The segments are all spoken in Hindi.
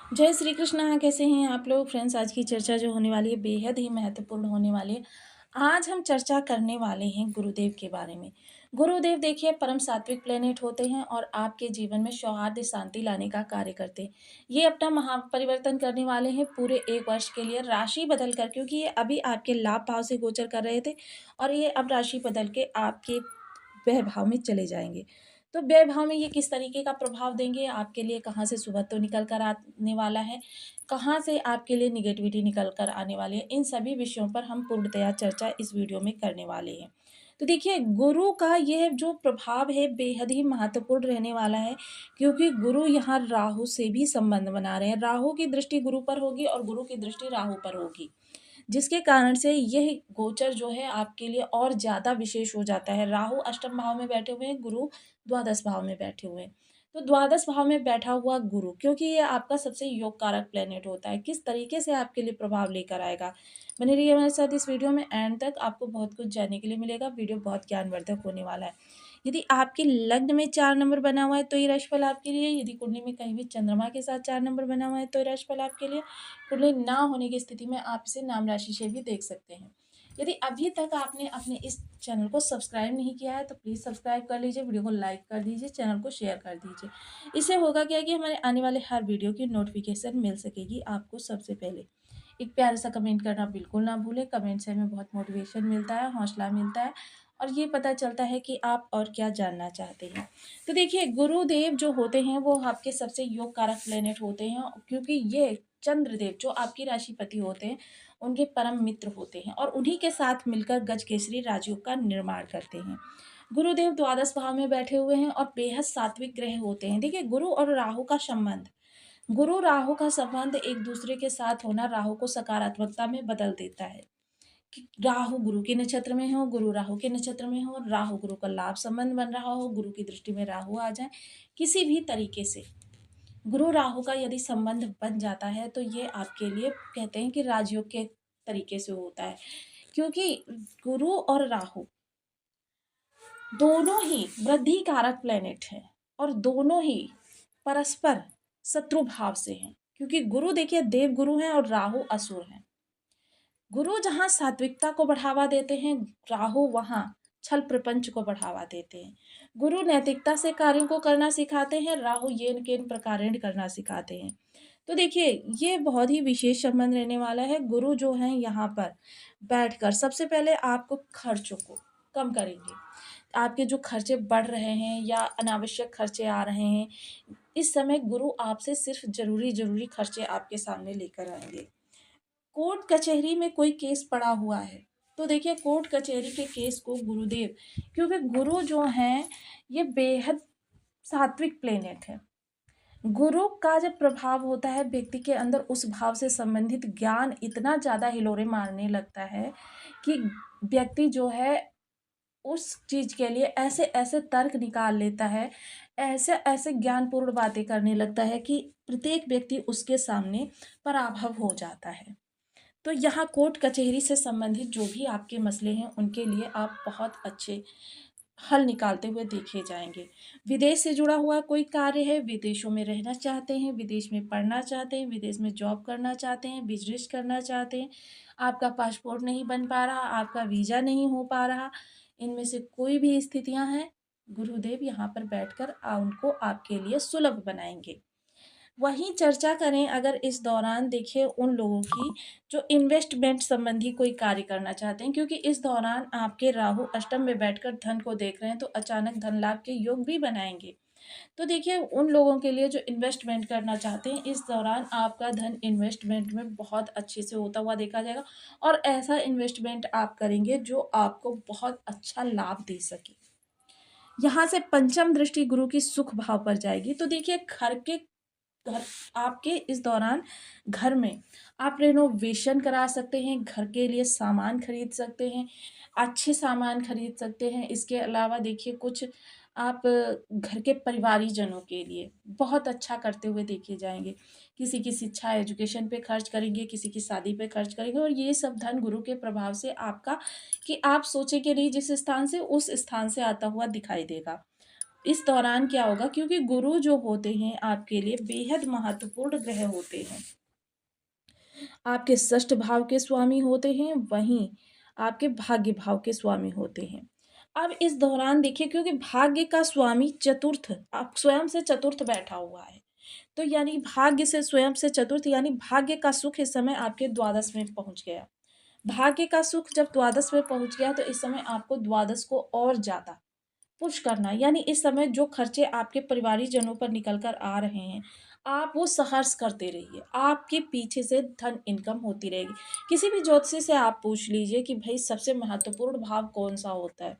जय श्री कृष्णा। कैसे हैं आप लोग फ्रेंड्स? आज की चर्चा जो होने वाली है बेहद ही महत्वपूर्ण होने वाली है। आज हम चर्चा करने वाले हैं गुरुदेव के बारे में। गुरुदेव देखिए परम सात्विक प्लेनेट होते हैं और आपके जीवन में सौहार्द शांति लाने का कार्य करते हैं। ये अपना महापरिवर्तन करने वाले हैं पूरे 1 वर्ष के लिए राशि बदल कर, क्योंकि ये अभी आपके लाभ भाव से गोचर कर रहे थे और ये अब राशि बदल के आपके व्यय भाव में चले जाएँगे। तो व्यय भाव में ये किस तरीके का प्रभाव देंगे आपके लिए, कहाँ से शुभत्व तो निकल कर आने वाला है, कहाँ से आपके लिए नेगेटिविटी निकल कर आने वाली है, इन सभी विषयों पर हम पूर्णतया चर्चा इस वीडियो में करने वाले हैं। तो देखिए गुरु का यह जो प्रभाव है बेहद ही महत्वपूर्ण रहने वाला है, क्योंकि गुरु यहाँ राहु से भी संबंध बना रहे हैं। राहु की दृष्टि गुरु पर होगी और गुरु की दृष्टि राहु पर होगी, जिसके कारण से यह गोचर जो है आपके लिए और ज़्यादा विशेष हो जाता है। राहु अष्टम भाव में बैठे हुए हैं, गुरु द्वादश भाव में बैठे हुए हैं। तो द्वादश भाव में बैठा हुआ गुरु, क्योंकि ये आपका सबसे योग कारक प्लेनेट होता है, किस तरीके से आपके लिए प्रभाव लेकर आएगा। बने रहिए हमारे साथ इस वीडियो में एंड तक, आपको बहुत कुछ जानने के लिए मिलेगा। वीडियो बहुत ज्ञानवर्धक होने वाला है। यदि आपके लग्न में 4 नंबर बना हुआ है तो ये राशिफल आपके लिए, यदि कुंडली में कहीं भी चंद्रमा के साथ 4 नंबर बना हुआ है तो ये राशिफल आपके लिए, कुंडली ना होने की स्थिति में आप इसे नाम राशि से भी देख सकते हैं। यदि अभी तक आपने अपने इस चैनल को सब्सक्राइब नहीं किया है तो प्लीज़ सब्सक्राइब कर लीजिए, वीडियो को लाइक कर दीजिए, चैनल को शेयर कर दीजिए। इससे होगा क्या है कि हमारे आने वाले हर वीडियो की नोटिफिकेशन मिल सकेगी आपको सबसे पहले। एक प्यारा सा कमेंट करना बिल्कुल ना भूलें, कमेंट से हमें बहुत मोटिवेशन मिलता है, हौसला मिलता है और ये पता चलता है कि आप और क्या जानना चाहते हैं। तो देखिए गुरुदेव जो होते हैं वो आपके सबसे योग कारक प्लेनेट होते हैं, क्योंकि ये चंद्रदेव जो आपकी राशिपति होते हैं उनके परम मित्र होते हैं और उन्हीं के साथ मिलकर गजकेसरी राजयोग का निर्माण करते हैं। गुरुदेव द्वादश भाव में बैठे हुए हैं और बेहद सात्विक ग्रह होते हैं। देखिए गुरु और राहु का संबंध, गुरु राहु का संबंध एक दूसरे के साथ होना राहु को सकारात्मकता में बदल देता है। कि राहु गुरु के नक्षत्र में हो, गुरु राहु के नक्षत्र में हो, राहु गुरु का लाभ संबंध बन रहा हो, गुरु की दृष्टि में राहु आ जाए, किसी भी तरीके से गुरु राहु का यदि संबंध बन जाता है तो ये आपके लिए कहते हैं कि राजयोग के तरीके से होता है, क्योंकि गुरु और राहु दोनों ही वृद्धि कारक प्लेनेट हैं और दोनों ही परस्पर शत्रु भाव से हैं, क्योंकि गुरु देखिए देव गुरु हैं और राहु असुर हैं। गुरु जहाँ सात्विकता को बढ़ावा देते हैं, राहु वहाँ छल प्रपंच को बढ़ावा देते हैं। गुरु नैतिकता से कार्यों को करना सिखाते हैं, राहु येन केन प्रकारेण करना सिखाते हैं। तो देखिए ये बहुत ही विशेष संबंध रहने वाला है। गुरु जो हैं यहाँ पर बैठकर सबसे पहले आपको खर्चों को कम करेंगे। आपके जो खर्चे बढ़ रहे हैं या अनावश्यक खर्चे आ रहे हैं, इस समय गुरु आपसे सिर्फ ज़रूरी खर्चे आपके सामने लेकर आएँगे। कोर्ट कचहरी में कोई केस पड़ा हुआ है तो देखिए कोर्ट कचहरी के केस को गुरुदेव, क्योंकि गुरु जो हैं ये बेहद सात्विक प्लेनेट है। गुरु का जब प्रभाव होता है व्यक्ति के अंदर उस भाव से संबंधित ज्ञान इतना ज़्यादा हिलोरे मारने लगता है कि व्यक्ति जो है उस चीज़ के लिए ऐसे ऐसे तर्क निकाल लेता है, ऐसे ऐसे ज्ञानपूर्ण बातें करने लगता है कि प्रत्येक व्यक्ति उसके सामने पराभव हो जाता है। तो यहाँ कोर्ट कचहरी से संबंधित जो भी आपके मसले हैं उनके लिए आप बहुत अच्छे हल निकालते हुए देखे जाएंगे। विदेश से जुड़ा हुआ कोई कार्य है, विदेशों में रहना चाहते हैं, विदेश में पढ़ना चाहते हैं, विदेश में जॉब करना चाहते हैं, बिजनेस करना चाहते हैं, आपका पासपोर्ट नहीं बन पा रहा, आपका वीज़ा नहीं हो पा रहा, इनमें से कोई भी स्थितियां हैं, गुरुदेव यहाँ पर बैठकर उनको आपके लिए सुलभ बनाएंगे। वहीं चर्चा करें अगर इस दौरान देखिए उन लोगों की जो इन्वेस्टमेंट संबंधी कोई कार्य करना चाहते हैं, क्योंकि इस दौरान आपके राहु अष्टम में बैठकर धन को देख रहे हैं तो अचानक धन लाभ के योग भी बनाएंगे। तो देखिए उन लोगों के लिए जो इन्वेस्टमेंट करना चाहते हैं इस दौरान आपका धन इन्वेस्टमेंट में बहुत अच्छे से होता हुआ देखा जाएगा और ऐसा इन्वेस्टमेंट आप करेंगे जो आपको बहुत अच्छा लाभ दे सके। यहाँ से पंचम दृष्टि गुरु की सुख भाव पर जाएगी तो देखिए घर आपके इस दौरान घर में आप रेनोवेशन करा सकते हैं, घर के लिए सामान खरीद सकते हैं, अच्छे सामान खरीद सकते हैं। इसके अलावा देखिए कुछ आप घर के परिवारीजनों के लिए बहुत अच्छा करते हुए देखे जाएँगे। किसी की शिक्षा एजुकेशन पे खर्च करेंगे, किसी की शादी पे खर्च करेंगे और ये सब धन गुरु के प्रभाव से आपका कि आप सोचेंगे नहीं जिस स्थान से, उस स्थान से आता हुआ दिखाई देगा। इस दौरान क्या होगा, क्योंकि गुरु जो होते हैं आपके लिए बेहद महत्वपूर्ण ग्रह होते हैं, आपके षष्ठ भाव के स्वामी होते हैं, वहीं आपके भाग्य भाव के स्वामी होते हैं। अब इस दौरान देखिए, क्योंकि भाग्य का स्वामी चतुर्थ, आप स्वयं से चतुर्थ बैठा हुआ है, तो यानी भाग्य से स्वयं से चतुर्थ, यानी भाग्य का सुख इस समय आपके द्वादश में पहुंच गया। भाग्य का सुख जब द्वादश में पहुंच गया, तो इस समय आपको द्वादश को और ज्यादा पुश करना, यानी इस समय जो खर्चे आपके परिवारिक जनों पर निकल कर आ रहे हैं, आप वो सहर्ष करते रहिए, आपके पीछे से धन इनकम होती रहेगी। किसी भी ज्योतिषी से आप पूछ लीजिए कि भाई सबसे महत्वपूर्ण भाव कौन सा होता है,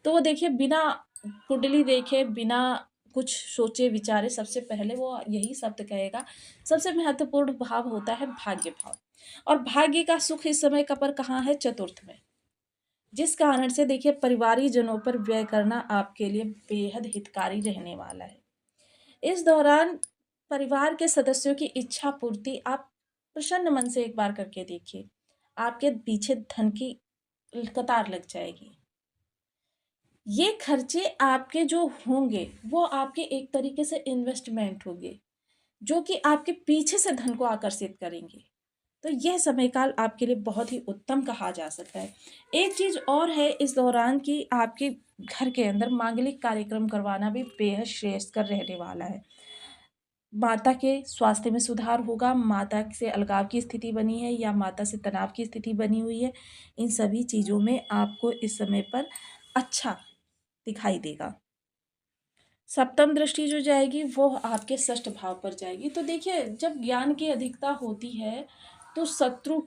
तो वो देखिए बिना कुंडली देखे, बिना कुछ सोचे विचारे, सबसे पहले वो यही शब्द कहेगा, सबसे महत्वपूर्ण भाव होता है भाग्य भाव। और भाग्य का सुख इस समय का पर कहाँ है, चतुर्थ में, जिस कारण से देखिए परिवारिक जनों पर व्यय करना आपके लिए बेहद हितकारी रहने वाला है। इस दौरान परिवार के सदस्यों की इच्छा पूर्ति आप प्रसन्न मन से एक बार करके देखिए, आपके पीछे धन की कतार लग जाएगी। ये खर्चे आपके जो होंगे, वो आपके एक तरीके से इन्वेस्टमेंट होंगे, जो कि आपके पीछे से धन को आकर्षित करेंगे। तो यह समय काल आपके लिए बहुत ही उत्तम कहा जा सकता है। एक चीज़ और है इस दौरान कि आपके घर के अंदर मांगलिक कार्यक्रम करवाना भी बेहद श्रेयस्कर रहने वाला है। माता के स्वास्थ्य में सुधार होगा, माता से अलगाव की स्थिति बनी है या माता से तनाव की स्थिति बनी हुई है, इन सभी चीज़ों में आपको इस समय पर अच्छा दिखाई देगा। सप्तम दृष्टि जो जाएगी वो आपके षष्ठ भाव पर जाएगी। तो देखिए, जब ज्ञान की अधिकता होती है, तो शत्रु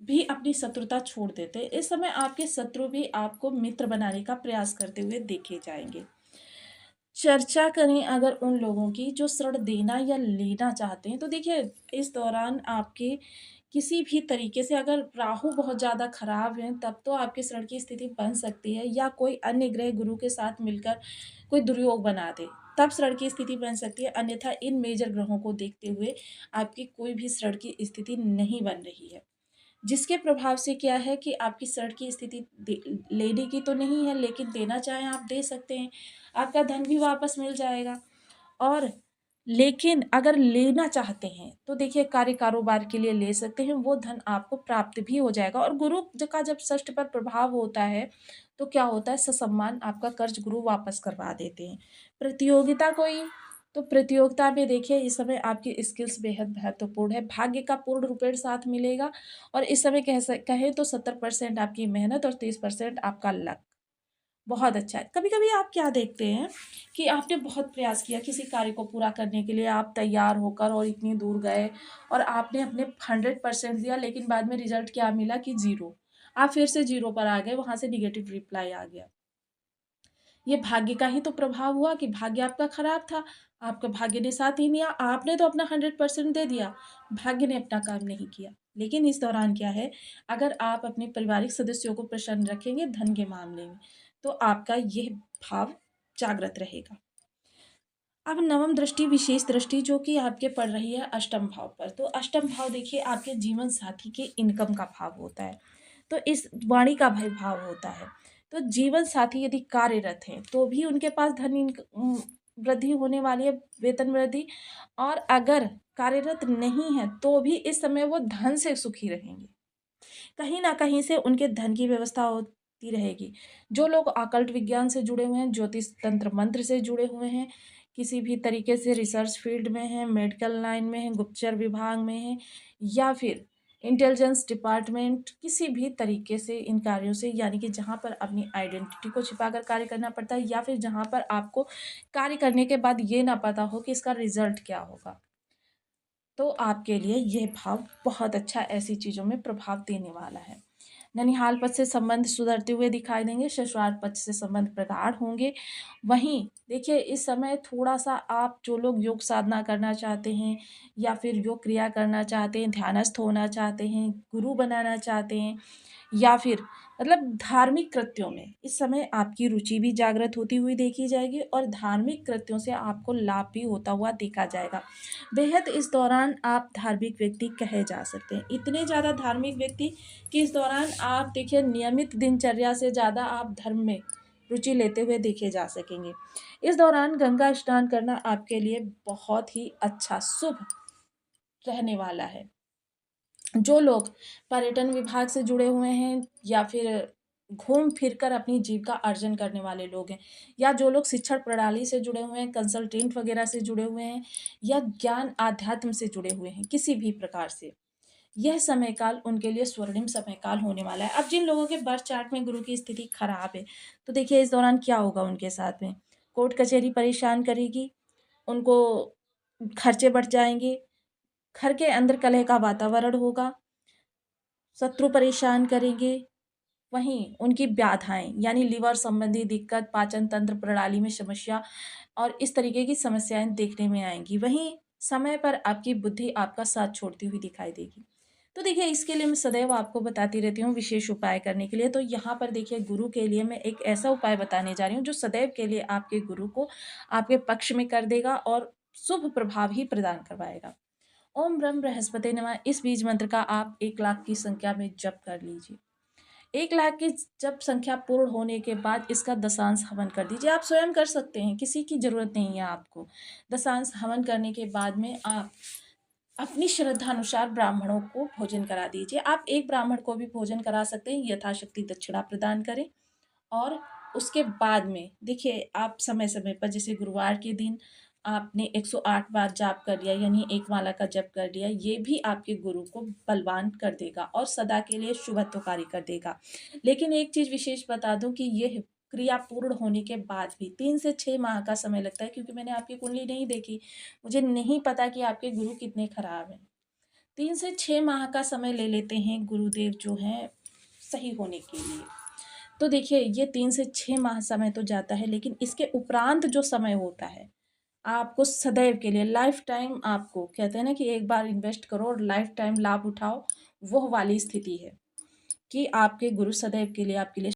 भी अपनी शत्रुता छोड़ देते हैं। इस समय आपके शत्रु भी आपको मित्र बनाने का प्रयास करते हुए देखे जाएंगे। चर्चा करें अगर उन लोगों की जो ऋण देना या लेना चाहते हैं, तो देखिए इस दौरान आपके किसी भी तरीके से अगर राहु बहुत ज़्यादा खराब है, तब तो आपके ऋण की स्थिति बन सकती है, या कोई अन्य ग्रह गुरु के साथ मिलकर कोई दुर्योग बना दे, तब ऋण की स्थिति बन सकती है। अन्यथा इन मेजर ग्रहों को देखते हुए आपकी कोई भी ऋण की स्थिति नहीं बन रही है, जिसके प्रभाव से क्या है कि आपकी ऋण की स्थिति लेने की तो नहीं है, लेकिन देना चाहें आप दे सकते हैं, आपका धन भी वापस मिल जाएगा। और लेकिन अगर लेना चाहते हैं, तो देखिए कार्य कारोबार के लिए ले सकते हैं, वो धन आपको प्राप्त भी हो जाएगा। और गुरु का जब षष्ठ पर प्रभाव होता है, तो क्या होता है, ससम्मान आपका कर्ज गुरु वापस करवा देते हैं। प्रतियोगिता कोई, तो प्रतियोगिता में देखिए इस समय आपकी स्किल्स बेहद महत्वपूर्ण है, भाग्य का पूर्ण रूपेण साथ मिलेगा। और इस समय कहें तो 70% आपकी मेहनत और 30% आपका लक, बहुत अच्छा है। कभी कभी आप क्या देखते हैं कि आपने बहुत प्रयास किया किसी कार्य को पूरा करने के लिए, आप तैयार होकर और इतनी दूर गए और आपने अपने 100% दिया, लेकिन बाद में रिजल्ट क्या मिला कि जीरो, आप फिर से जीरो पर आ गए, वहां से निगेटिव रिप्लाई आ गया। ये भाग्य का ही तो प्रभाव हुआ कि भाग्य आपका खराब था, आपका भाग्य ने साथ ही नहीं दिया, आपने तो अपना 100% दे दिया, भाग्य ने अपना काम नहीं किया। लेकिन इस दौरान क्या है, अगर आप अपने पारिवारिक सदस्यों को प्रसन्न रखेंगे धन के मामले में, तो आपका यह भाव जागृत रहेगा। अब नवम दृष्टि, विशेष दृष्टि जो कि आपके पड़ रही है अष्टम भाव पर, तो अष्टम भाव देखिए आपके जीवन साथी के इनकम का भाव होता है, तो इस वाणी का भी भाव होता है। तो जीवन साथी यदि कार्यरत हैं, तो भी उनके पास वृद्धि होने वाली है, वेतन वृद्धि। और अगर कार्यरत नहीं है, तो भी इस समय वो धन से सुखी रहेंगे, कहीं ना कहीं से उनके धन की व्यवस्था होती रहेगी। जो लोग अकल्ट विज्ञान से जुड़े हुए हैं, ज्योतिष तंत्र मंत्र से जुड़े हुए हैं, किसी भी तरीके से रिसर्च फील्ड में हैं, मेडिकल लाइन में हैं, गुप्तचर विभाग में हैं, या फिर इंटेलिजेंस डिपार्टमेंट, किसी भी तरीके से इन कार्यों से, यानी कि जहाँ पर अपनी आइडेंटिटी को छिपाकर कार्य करना पड़ता है, या फिर जहाँ पर आपको कार्य करने के बाद ये ना पता हो कि इसका रिजल्ट क्या होगा, तो आपके लिए यह भाव बहुत अच्छा ऐसी चीज़ों में प्रभाव देने वाला है। ननिहाल पक्ष से संबंध सुधरते हुए दिखाई देंगे, ससुराल पक्ष से संबंध प्रगाढ़ होंगे। वहीं देखिए इस समय थोड़ा सा आप जो लोग योग साधना करना चाहते हैं, या फिर योग क्रिया करना चाहते हैं, ध्यानस्थ होना चाहते हैं, गुरु बनाना चाहते हैं, या फिर मतलब धार्मिक कृत्यों में इस समय आपकी रुचि भी जागृत होती हुई देखी जाएगी, और धार्मिक कृत्यों से आपको लाभ भी होता हुआ देखा जाएगा। बेहद इस दौरान आप धार्मिक व्यक्ति कहे जा सकते हैं, इतने ज़्यादा धार्मिक व्यक्ति कि इस दौरान आप देखिए नियमित दिनचर्या से ज़्यादा आप धर्म में रुचि लेते हुए देखे जा सकेंगे। इस दौरान गंगा स्नान करना आपके लिए बहुत ही अच्छा शुभ रहने वाला है। जो लोग पर्यटन विभाग से जुड़े हुए हैं या फिर घूम फिर कर अपनी जीविका अर्जन करने वाले लोग हैं, या जो लोग शिक्षण प्रणाली से जुड़े हुए हैं, कंसल्टेंट वगैरह से जुड़े हुए हैं, या ज्ञान आध्यात्म से जुड़े हुए हैं किसी भी प्रकार से, यह समय काल उनके लिए स्वर्णिम समय काल होने वाला है। अब जिन लोगों के बर्थ चार्ट में गुरु की स्थिति खराब है, तो देखिए इस दौरान क्या होगा उनके साथ में। कोर्ट कचहरी परेशान करेगी, उनको खर्चे बढ़ जाएंगे, घर के अंदर कलह का वातावरण होगा, शत्रु परेशान करेंगे। वहीं उनकी व्याधाएँ यानी लिवर संबंधी दिक्कत, पाचन तंत्र प्रणाली में समस्या और इस तरीके की समस्याएँ देखने में आएँगी। वहीं समय पर आपकी बुद्धि आपका साथ छोड़ती हुई दिखाई देगी। तो देखिए इसके लिए मैं सदैव आपको बताती रहती हूँ विशेष उपाय करने के लिए। तो यहाँ पर देखिए गुरु के लिए मैं एक ऐसा उपाय बताने जा रही हूँ जो सदैव के लिए आपके गुरु को आपके पक्ष में कर देगा और शुभ प्रभाव ही प्रदान करवाएगा। ओम ब्रह्म बृहस्पति नमः इस बीज मंत्र का आप 1,00,000 की संख्या में जप कर लीजिए। 1,00,000 की जप संख्या पूर्ण होने के बाद इसका दशांश हवन कर दीजिए। आप स्वयं कर सकते हैं, किसी की ज़रूरत नहीं है आपको। दशांश हवन करने के बाद में आप अपनी श्रद्धानुसार ब्राह्मणों को भोजन करा दीजिए। आप एक ब्राह्मण को भी भोजन करा सकते हैं, यथाशक्ति दक्षिणा प्रदान करें। और उसके बाद में देखिए आप समय-समय पर जैसे गुरुवार के दिन आपने 108 बार जाप कर लिया यानी एक माला का जप कर लिया, ये भी आपके गुरु को बलवान कर देगा और सदा के लिए शुभत्वकारी कर देगा। लेकिन एक चीज़ विशेष बता दूँ कि यह क्रिया पूर्ण होने के बाद भी 3 से 6 माह का समय लगता है, क्योंकि मैंने आपकी कुंडली नहीं देखी। मुझे नहीं पता कि आपके गुरु कितने खराब हैं। 3 से 6 माह का समय ले लेते हैं गुरुदेव जो हैं सही होने के लिए। तो देखिए ये 3 से 6 माह समय तो जाता है, लेकिन इसके उपरांत जो समय होता है, आपको सदैव के लिए लाइफ़ टाइम, आपको कहते हैं ना कि एक बार इन्वेस्ट करो और लाइफ़ टाइम लाभ उठाओ, वो वाली स्थिति है कि आपके गुरु सदैव के लिए आपके लिए